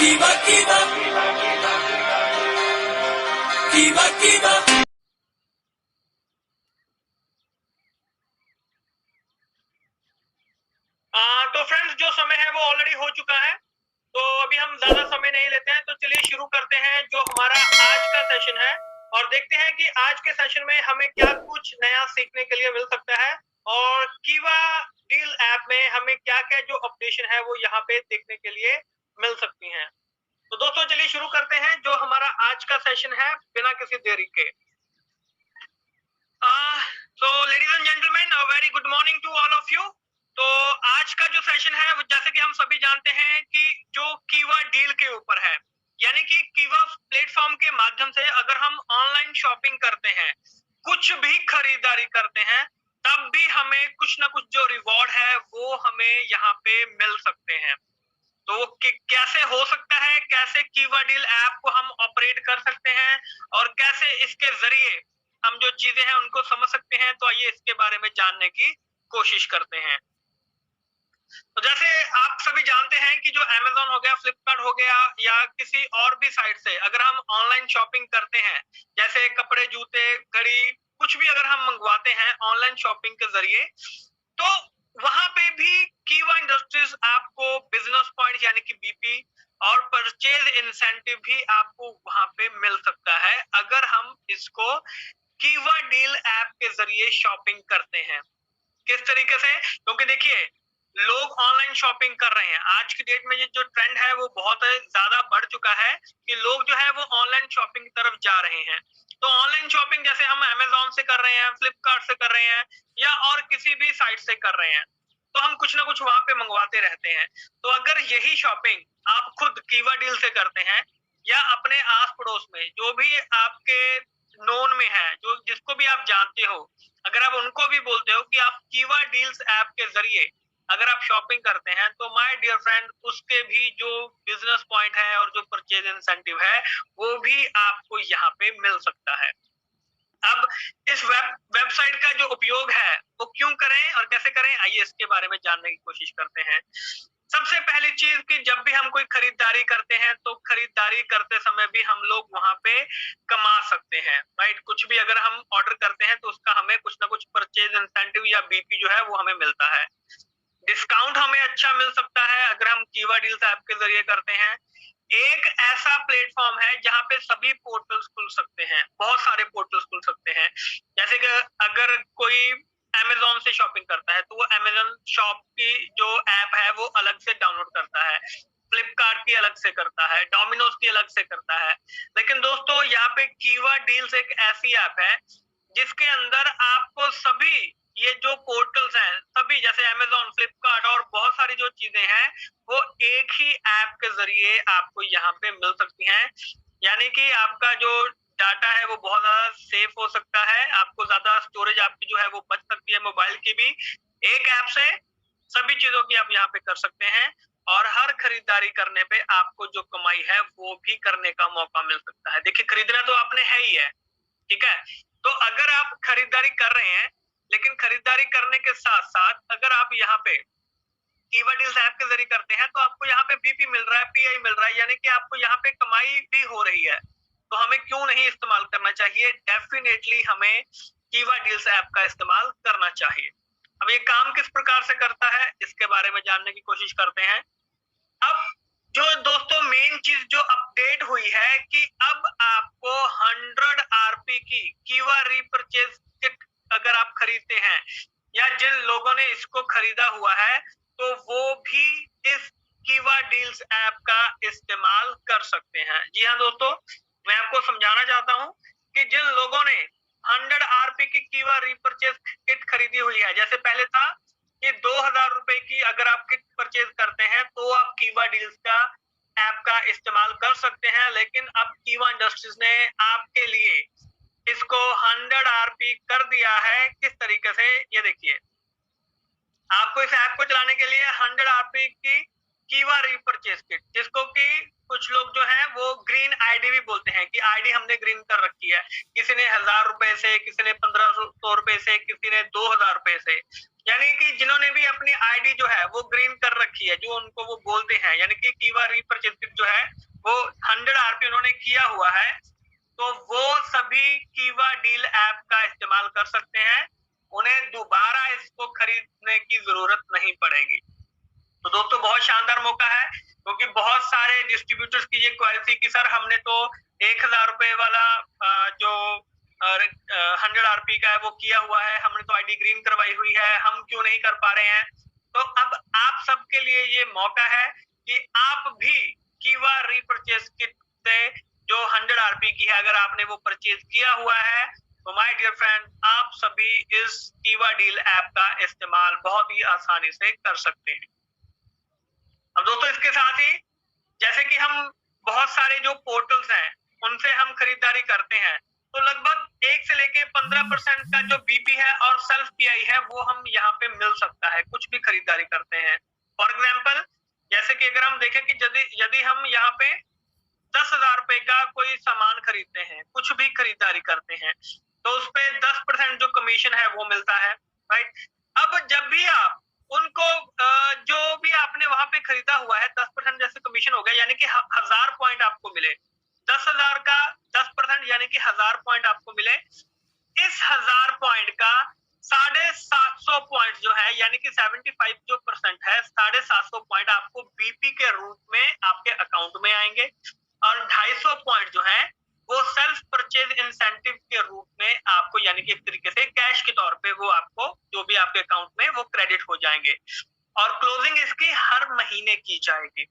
Kiva, Kiva, Kiva, Kiva. तो friends, जो समय है वो ऑलरेडी हो चुका है, तो अभी हम ज्यादा समय नहीं लेते हैं। तो चलिए शुरू करते हैं जो हमारा आज का सेशन है, और देखते हैं कि आज के सेशन में हमें क्या कुछ नया सीखने के लिए मिल सकता है, और कीवा डील ऐप में हमें क्या क्या जो अपडेशन है वो यहाँ पे देखने के लिए मिल सकती हैं। तो दोस्तों चलिए शुरू करते हैं जो हमारा आज का सेशन है बिना किसी देरी के। So ladies and gentleman, very good morning to all of you. तो आज का जो सेशन है जैसे कि हम सभी जानते हैं कि जो कीवा डील के ऊपर है, यानी कि कीवा प्लेटफॉर्म के माध्यम से अगर हम ऑनलाइन शॉपिंग करते हैं, कुछ भी खरीदारी करते हैं, तब भी हमें कुछ ना कुछ जो रिवॉर्ड है वो हमें यहाँ पे मिल सकते हैं। तो वो कैसे हो सकता है, कैसे कीवा डील ऐप को हम ऑपरेट कर सकते हैं, और कैसे इसके जरिए हम जो चीजें हैं उनको समझ सकते हैं, तो आइए इसके बारे में जानने की कोशिश करते हैं। तो जैसे आप सभी जानते हैं कि जो अमेज़न हो गया, फ्लिपकार्ट हो गया, या किसी और भी साइट से अगर हम ऑनलाइन शॉपिंग करते हैं, जैसे कपड़े, जूते, घड़ी, कुछ भी अगर हम मंगवाते हैं ऑनलाइन शॉपिंग के जरिए, तो वहां पे भी कीवा इंडस्ट्रीज आपको बिजनेस पॉइंट यानी कि बीपी और परचेज इंसेंटिव भी आपको वहां पे मिल सकता है अगर हम इसको कीवा डील ऐप के जरिए शॉपिंग करते हैं। किस तरीके से? क्योंकि देखिए, लोग ऑनलाइन शॉपिंग कर रहे हैं। आज की डेट में ये जो ट्रेंड है वो बहुत ज्यादा बढ़ चुका है कि लोग जो है वो ऑनलाइन शॉपिंग की तरफ जा रहे हैं। तो ऑनलाइन शॉपिंग जैसे हम अमेज़न से कर रहे हैं, फ्लिपकार्ट से कर रहे हैं, या और किसी भी साइट से कर रहे हैं, तो हम कुछ ना कुछ वहां पे मंगवाते रहते हैं। तो अगर यही शॉपिंग आप खुद कीवा डील से करते हैं, या अपने आस पड़ोस में जो भी आपके नोन में है, जो जिसको भी आप जानते हो, अगर आप उनको भी बोलते हो कि आप कीवा डील्स ऐप के जरिए अगर आप शॉपिंग करते हैं, तो माय डियर फ्रेंड, उसके भी जो बिजनेस पॉइंट है और जो परचेज इंसेंटिव है वो भी आपको यहाँ पे मिल सकता है। अब इस वेबसाइट का जो उपयोग है वो क्यों करें और कैसे करें, आइए इसके बारे में जानने की कोशिश करते हैं। सबसे पहली चीज कि जब भी हम कोई खरीदारी करते हैं, तो खरीदारी करते समय भी हम लोग वहां पे कमा सकते हैं, राइट। कुछ भी अगर हम ऑर्डर करते हैं तो उसका हमें कुछ ना कुछ परचेज इंसेंटिव या बीपी जो है वो हमें मिलता है। डिस्काउंट हमें अच्छा मिल सकता है अगर हम कीवा डील्स ऐप के जरिए करते हैं। एक ऐसा प्लेटफॉर्म है जहां पे सभी पोर्टल्स खुल सकते हैं, बहुत सारे पोर्टल्स खुल सकते हैं। जैसे कि अगर कोई अमेज़न से शॉपिंग करता है, तो वो अमेज़न शॉप की जो ऐप है वो अलग से डाउनलोड करता है, फ्लिपकार्ट की अलग से करता है, डोमिनोज की अलग से करता है। लेकिन दोस्तों, यहाँ पे कीवा डील्स एक ऐसी ऐप है जिसके अंदर आपको सभी ये जो पोर्टल्स हैं, सभी जैसे अमेज़न, फ्लिपकार्ट और बहुत सारी जो चीजें हैं, वो एक ही ऐप के जरिए आपको यहाँ पे मिल सकती हैं। यानी कि आपका जो डाटा है वो बहुत ज्यादा सेफ हो सकता है, आपको ज्यादा स्टोरेज आपकी जो है वो बच सकती है मोबाइल की भी। एक ऐप से सभी चीजों की आप यहाँ पे कर सकते हैं, और हर खरीदारी करने पे आपको जो कमाई है वो भी करने का मौका मिल सकता है। देखिए, खरीदना तो आपने है ही है, ठीक है। तो अगर आप खरीदारी कर रहे हैं, लेकिन खरीदारी करने के साथ साथ अगर आप यहाँ पे कीवा डील्स ऐप के जरिए करते हैं, तो आपको यहाँ पे बीपी मिल रहा है, पीआई मिल रहा है, यानी कि आपको यहाँ पे कमाई भी हो रही है। तो हमें क्यों नहीं इस्तेमाल करना चाहिए? डेफिनेटली हमें कीवा डील्स ऐप का इस्तेमाल करना चाहिए। अब ये काम किस प्रकार से करता है, इसके बारे में जानने की कोशिश करते हैं। अब जो दोस्तों मेन चीज जो अपडेट हुई है कि अब आपको 100 आरपी की कीवा रीपरचेज किट अगर आप खरीदते हैं, या जिन लोगों ने इसको खरीदा हुआ है, तो वो भी इस कीवा डील्स ऐप का इस्तेमाल कर सकते हैं। जी हाँ दोस्तों, मैं आपको समझाना चाहता हूँ कि जिन लोगों ने 100 आरपी की कीवा रीपरचेज किट खरीदी हुई है, जैसे पहले था कि 2000 रुपए की अगर आप किट परचेज करते हैं तो आप कीवा डील्स का ऐप का इस्तेमाल कर सकते हैं, लेकिन अब कीवा इंडस्ट्रीज ने आपके लिए इसको 100 आरपी कर दिया है। किस तरीके से, ये देखिए, आपको इस ऐप को चलाने के लिए 100 आरपी की कीवा रीपरचेज किट, जिसको कि कुछ लोग जो है वो ग्रीन आईडी भी बोलते हैं कि आईडी हमने ग्रीन कर रखी है। किसी ने 1000 रुपए से, किसी ने 1500 रुपए से, किसी ने 2000 रुपए से, यानी कि जिन्होंने भी अपनी आईडी जो है वो ग्रीन कर रखी है, जो उनको वो बोलते हैं, यानी कि कीवा रीपरचेज किट जो है वो 100 आरपी उन्होंने किया हुआ है, तो वो सभी कीवा डील ऐप का इस्तेमाल कर सकते हैं। उन्हें दोबारा इसको खरीदने की जरूरत नहीं पड़ेगी। तो दोस्तों बहुत शानदार मौका है, क्योंकि बहुत सारे डिस्ट्रीब्यूटर्स की ये क्वेरी थी कि सर हमने तो 1000 रुपए वाला जो 100 आरपी का है वो किया हुआ है, हमने तो आईडी ग्रीन करवाई हुई है, हम क्यों नहीं कर पा रहे हैं। तो अब आप सबके लिए ये मौका है कि आप भी कीवा रीपरचेज किट से जो 100 आरपी की है, अगर आपने वो परचेज किया हुआ है, तो माय डियर फ्रेंड आप सभी इस कीवा डील ऐप का इस्तेमाल बहुत ही आसानी से कर सकते हैं। अब दोस्तों इसके साथ ही जैसे कि हम बहुत सारे जो पोर्टल्स हैं उनसे हम खरीदारी करते हैं, तो लगभग 1 से लेके 15% का जो बीपी है और सेल्फ पीआई है वो हम यहाँ पे मिल सकता है कुछ भी खरीदारी करते हैं। फॉर एग्जाम्पल जैसे कि अगर हम देखें कि यदि हम यहाँ पे 10,000 रुपए का कोई सामान खरीदते हैं, कुछ भी खरीदारी करते हैं, तो उस पे 10% जो कमीशन है वो मिलता है, राइट। अब जब भी आप उनको जो भी आपने वहां पे खरीदा हुआ है 10% जैसे कमीशन हो गया, यानी कि 1000 पॉइंट आपको मिले, 10,000 का 10% यानी कि 1000 पॉइंट आपको मिले। इस 1000 पॉइंट का 750 पॉइंट जो है, यानी कि 75 जो परसेंट है, 750 पॉइंट आपको बीपी के रूप में आपके अकाउंट में आएंगे, और 250 पॉइंट जो है वो सेल्फ परचेज इंसेंटिव के रूप में आपको, यानी कि एक तरीके से कैश के तौर पे वो आपको जो भी आपके अकाउंट में वो क्रेडिट हो जाएंगे, और क्लोजिंग इसकी हर महीने की जाएगी।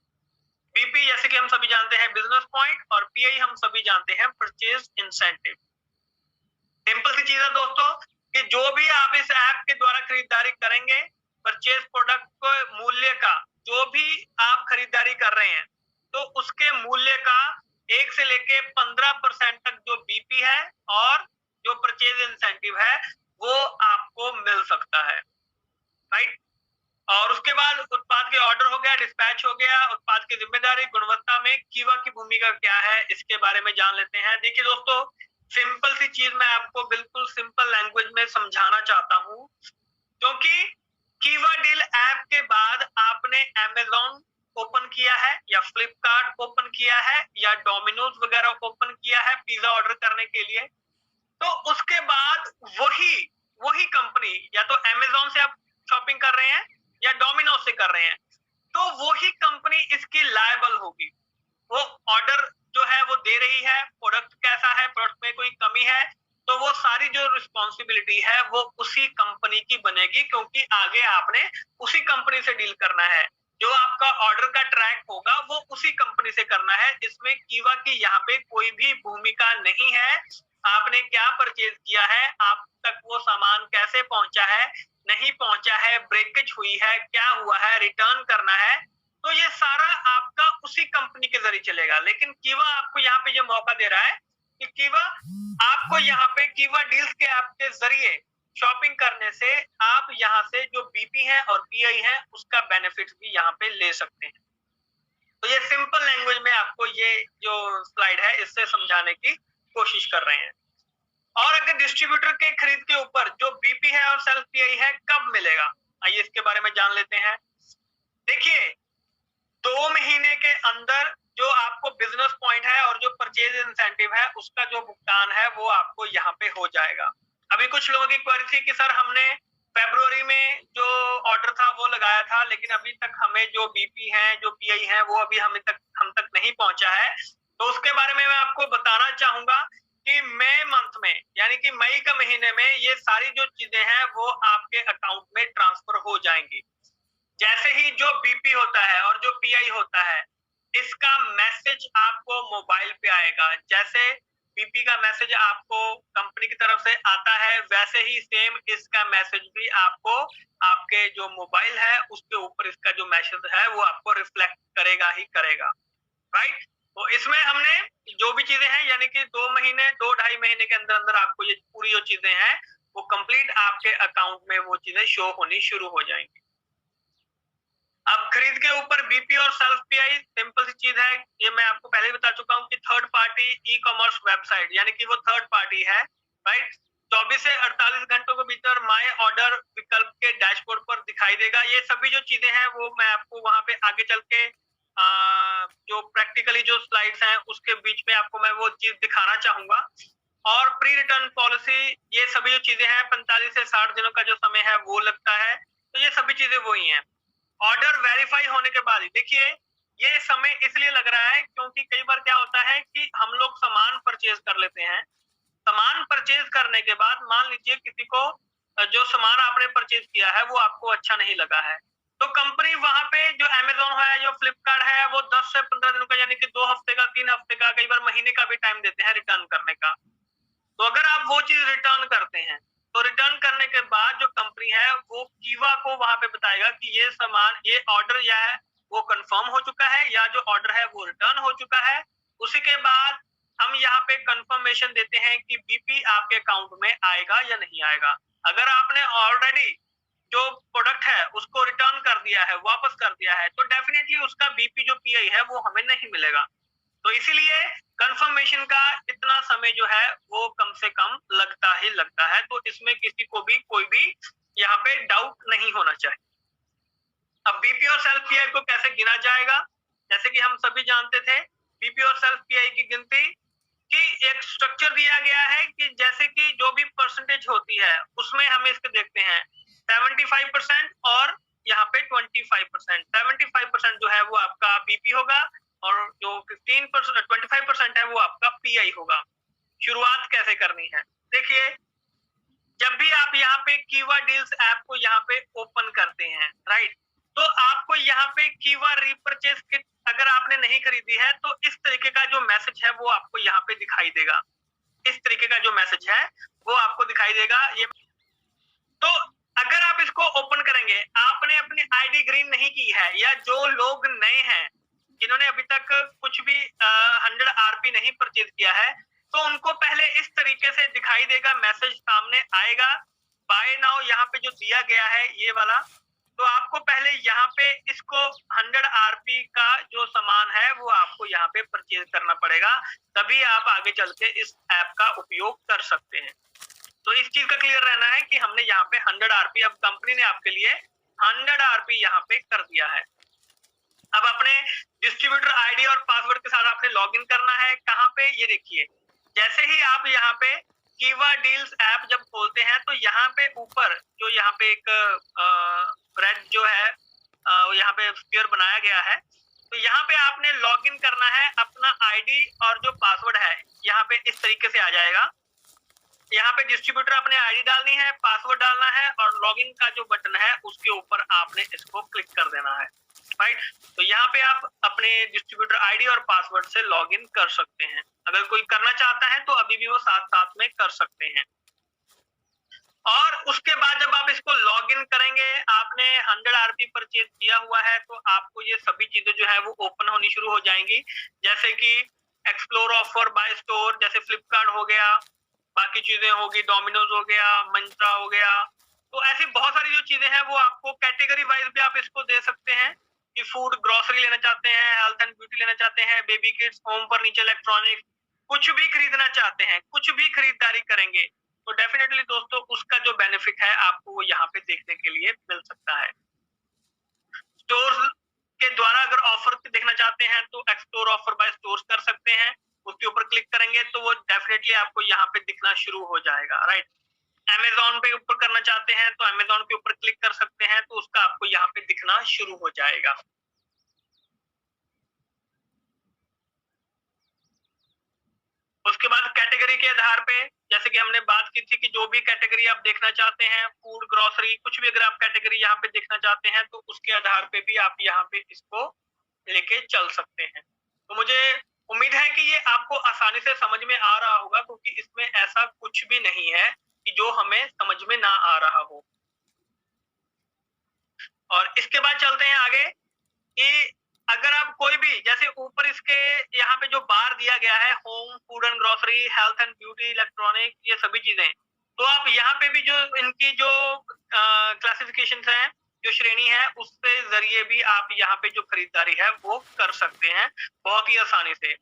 बीपी जैसे कि हम सभी जानते हैं बिजनेस पॉइंट, और पीआई हम सभी जानते हैं परचेज इंसेंटिव। सिंपल सी चीज है दोस्तों कि जो भी आप इस ऐप के द्वारा खरीदारी करेंगे, परचेज प्रोडक्ट को मूल्य का जो भी आप खरीदारी कर रहे हैं, तो उसके मूल्य का 1 से लेके 15% तक जो बीपी है और जो परचेज इंसेंटिव है वो आपको मिल सकता है, राइट। और उसके बाद उत्पाद के ऑर्डर हो गया, डिस्पैच हो गया, उत्पाद की जिम्मेदारी, गुणवत्ता में कीवा की भूमिका क्या है, इसके बारे में जान लेते हैं। देखिए दोस्तों सिंपल सी चीज मैं आपको बिल्कुल सिंपल लैंग्वेज में समझाना चाहता हूँ, क्योंकि कीवा डील ऐप के बाद आपने अमेज़न ओपन किया है, या फ्लिपकार्ट ओपन किया है, या डोमिनोज वगैरह ओपन किया है पिज्जा ऑर्डर करने के लिए, तो उसके बाद वही कंपनी, या तो अमेज़न से आप शॉपिंग कर रहे हैं या डोमिनोज से कर रहे हैं, तो वही कंपनी इसकी लायबल होगी। वो ऑर्डर जो है वो दे रही है, प्रोडक्ट कैसा है, प्रोडक्ट में कोई कमी है, तो वो सारी जो रिस्पॉन्सिबिलिटी है वो उसी कंपनी की बनेगी, क्योंकि आगे आपने उसी कंपनी से डील करना है। जो आपका ऑर्डर का ट्रैक होगा वो उसी कंपनी से करना है। इसमें कीवा की यहाँ पे कोई भी भूमिका नहीं है। आपने क्या परचेज किया है, आप तक वो सामान कैसे पहुंचा है, नहीं पहुंचा है, ब्रेकेज हुई है, क्या हुआ है, रिटर्न करना है, तो ये सारा आपका उसी कंपनी के जरिए चलेगा। लेकिन कीवा आपको यहाँ पे ये मौका दे रहा है कि कीवा आपको यहाँ पे कीवा डील्स के ऐप के जरिए शॉपिंग करने से आप यहाँ से जो बीपी है और पीआई है उसका बेनिफिट भी यहाँ पे ले सकते हैं। तो ये सिंपल लैंग्वेज में आपको ये जो स्लाइड है इससे समझाने की कोशिश कर रहे हैं। और अगर डिस्ट्रीब्यूटर के खरीद के ऊपर जो बीपी है और सेल्फ पीआई है कब मिलेगा, आइए इसके बारे में जान लेते हैं। देखिए 2 महीने के अंदर जो आपको बिजनेस पॉइंट है और जो परचेज इंसेंटिव है उसका जो भुगतान है वो आपको यहाँ पे हो जाएगा। अभी कुछ लोगों की क्वेरी थी कि सर हमने फरवरी में जो ऑर्डर था वो लगाया था, लेकिन अभी तक हमें जो बीपी है जो पीआई है वो अभी हम तक नहीं पहुंचा है। तो उसके बारे में मैं आपको बताना चाहूंगा कि मई मंथ में, यानी कि मई के महीने में ये सारी जो चीजें हैं वो आपके अकाउंट में ट्रांसफर हो जाएंगी। जैसे ही जो बीपी होता है और जो पीआई होता है इसका मैसेज आपको मोबाइल पे आएगा। जैसे बीपी का मैसेज आपको कंपनी की तरफ से आता है, वैसे ही सेम इसका मैसेज भी आपको आपके जो मोबाइल है उसके ऊपर इसका जो मैसेज है वो आपको रिफ्लेक्ट करेगा ही करेगा, राइट। तो इसमें हमने जो भी चीजें हैं, यानी कि 2 महीने 2-2.5 महीने के अंदर अंदर आपको ये पूरी जो चीजें हैं वो कंप्लीट आपके अकाउंट में वो चीजें शो होनी शुरू हो जाएंगी। अब खरीद के ऊपर बीपी और सेल्फ पीआई सिंपल सी चीज है, ये मैं आपको पहले ही बता चुका हूँ कि third party e commerce website, यानी कि वो थर्ड पार्टी है, राइट। 24 से 48 घंटों के भीतर माय ऑर्डर विकल्प के डैशबोर्ड पर दिखाई देगा। ये सभी जो चीजें हैं वो मैं आपको वहां पे आगे चल के जो प्रैक्टिकली जो स्लाइड्स हैं उसके बीच में आपको मैं वो चीज दिखाना चाहूंगा। और प्री रिटर्न पॉलिसी, ये सभी जो चीजें हैं 45 से 60 दिनों का जो समय है वो लगता है, तो ये सभी चीजें वही हैं। ऑर्डर वेरीफाई होने के बाद ही देखिए, ये समय इसलिए लग रहा है क्योंकि कई बार क्या होता है कि हम लोग सामान परचेज कर लेते हैं। सामान परचेज करने के बाद मान लीजिए किसी को जो सामान आपने परचेज किया है वो आपको अच्छा नहीं लगा है, तो कंपनी वहां पे जो अमेजोन है, जो फ्लिपकार्ट है, वो 10 से 15 दिनों का, यानी कि 2 हफ्ते का, 3 हफ्ते का, कई बार महीने का भी टाइम देते हैं रिटर्न करने का। तो अगर आप वो चीज रिटर्न करते हैं तो रिटर्न करने के बाद जो कंपनी है वो कीवा को वहां पे बताएगा कि ये सामान, ये ऑर्डर या है वो कंफर्म हो चुका है या जो ऑर्डर है वो रिटर्न हो चुका है। उसी के बाद हम यहाँ पे कंफर्मेशन देते हैं कि बीपी आपके अकाउंट में आएगा या नहीं आएगा। अगर आपने ऑलरेडी जो प्रोडक्ट है उसको रिटर्न कर दिया है, वापस कर दिया है, तो डेफिनेटली उसका बीपी जो पीआई है वो हमें नहीं मिलेगा। तो इसीलिए कंफर्मेशन का इतना समय जो है वो कम से कम लगता ही लगता है, तो इसमें किसी को भी कोई भी यहाँ पे डाउट नहीं होना चाहिए। अब बीपी और सेल्फ पीआई को कैसे गिना जाएगा, जैसे कि हम सभी जानते थे बीपी और सेल्फ पीआई की गिनती कि एक स्ट्रक्चर दिया गया है कि जैसे कि जो भी परसेंटेज होती है उसमें हम इसके देखते हैं 75% और यहाँ पे 25%। 75% जो है वो आपका बीपी होगा और जो 25% है वो आपका पीआई होगा। शुरुआत कैसे करनी है, देखिए जब भी आप यहाँ पे कीवा डील्स ऐप को यहाँ पे ओपन करते हैं, राइट, तो आपको यहाँ पे कीवा रीपरचेज किट अगर आपने नहीं खरीदी है तो इस तरीके का जो मैसेज है वो आपको यहाँ पे दिखाई देगा। इस तरीके का जो मैसेज है वो आपको दिखाई देगा। ये तो अगर आप इसको ओपन करेंगे, आपने अपनी आईडी ग्रीन नहीं की है या जो लोग नए हैं जिन्होंने अभी तक कुछ भी 100 आरपी नहीं परचेज किया है, तो उनको पहले इस तरीके से दिखाई देगा, मैसेज सामने आएगा बाय नाउ यहाँ पे जो दिया गया है ये वाला। तो आपको पहले यहाँ पे इसको 100 आरपी का जो सामान है वो आपको यहाँ पे परचेज करना पड़ेगा, तभी आप आगे चल के इस ऐप का उपयोग कर सकते हैं। तो इस चीज का क्लियर रहना है कि हमने यहाँ पे 100 आरपी, अब कंपनी ने आपके लिए 100 आरपी यहाँ पे कर दिया है। अब अपने डिस्ट्रीब्यूटर आईडी और पासवर्ड के साथ आपने लॉगिन करना है। कहाँ पे, ये देखिए जैसे ही आप यहाँ पे कीवा डील्स ऐप जब खोलते हैं तो यहाँ पे ऊपर जो यहाँ पे एक रेड जो है यहाँ पे स्क्वायर बनाया गया है, तो यहाँ पे आपने लॉगिन करना है। अपना आईडी और जो पासवर्ड है यहाँ पे इस तरीके से आ जाएगा। यहाँ पे डिस्ट्रीब्यूटर अपने आईडी डालनी है, पासवर्ड डालना है और लॉगिन का जो बटन है उसके ऊपर आपने इसको क्लिक कर देना है, राइट। तो यहाँ पे आप अपने डिस्ट्रीब्यूटर आईडी और पासवर्ड से लॉगिन कर सकते हैं। अगर कोई करना चाहता है तो अभी भी वो साथ साथ में कर सकते हैं। और उसके बाद जब आप इसको लॉगिन करेंगे, आपने 100 आरपी परचेज किया हुआ है, तो आपको ये सभी चीजें जो है वो ओपन होनी शुरू हो जाएंगी, जैसे कि एक्सप्लोर ऑफर बाय स्टोर, जैसे फ्लिपकार्ट हो गया, बाकी चीजें होगी, डोमिनोज हो गया, मंत्रा हो गया। तो ऐसी बहुत सारी जो चीजें हैं वो आपको कैटेगरी वाइज भी आप इसको दे सकते हैं कि फूड ग्रोसरी लेना चाहते हैं, हेल्थ एंड ब्यूटी लेना चाहते हैं, baby kids, home furniture, electronics, कुछ भी खरीदना चाहते हैं, कुछ भी खरीदारी करेंगे तो डेफिनेटली दोस्तों उसका जो बेनिफिट है आपको वो यहाँ पे देखने के लिए मिल सकता है। स्टोर्स के द्वारा अगर ऑफर देखना चाहते हैं तो एक्सप्लोर ऑफर बाय स्टोर्स कर सकते हैं, उसके ऊपर क्लिक करेंगे तो वो डेफिनेटली आपको यहाँ पे दिखना शुरू हो जाएगा, राइट। अमेजोन पे ऊपर करना चाहते हैं तो अमेजोन के ऊपर क्लिक कर सकते हैं, तो उसका आपको यहाँ पे दिखना शुरू हो जाएगा। उसके बाद कैटेगरी के आधार पे, जैसे कि हमने बात की थी कि जो भी कैटेगरी आप देखना चाहते हैं, फूड, ग्रोसरी, कुछ भी अगर आप कैटेगरी यहाँ पे देखना चाहते हैं तो उसके आधार पे भी आप यहाँ पे इसको लेके चल सकते हैं। तो मुझे उम्मीद है कि ये आपको आसानी से समझ में आ रहा होगा, क्योंकि इसमें ऐसा कुछ भी नहीं है कि जो हमें समझ में ना आ रहा हो। और इसके बाद चलते हैं आगे कि अगर आप कोई भी, जैसे ऊपर इसके यहाँ पे जो बार दिया गया है, home, food and grocery, health and beauty, electronic, ये सभी चीजें, तो आप यहाँ पे भी जो इनकी जो क्लासिफिकेशन हैं जो श्रेणी है उसके जरिए भी आप यहाँ पे जो खरीदारी है वो कर सकते हैं बहुत ही आसानी से।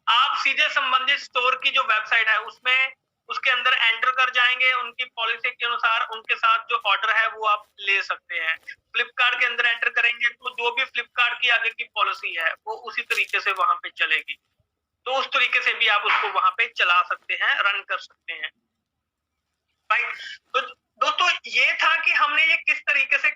आप सीधे संबंधित स्टोर की जो वेबसाइट है उसमें उसके अंदर एंटर कर जाएंगे, उनकी पॉलिसी के अनुसार उनके साथ जो ऑर्डर है वो आप ले सकते हैं। फ्लिपकार्ट के अंदर एंटर करेंगे तो जो भी फ्लिपकार्ट की आगे की पॉलिसी है वो उसी तरीके से वहां पे चलेगी, तो उस तरीके से भी आप उसको वहां पे चला सकते हैं, रन कर सकते हैं। राइट। तो दोस्तों ये था कि हमने ये किस तरीके से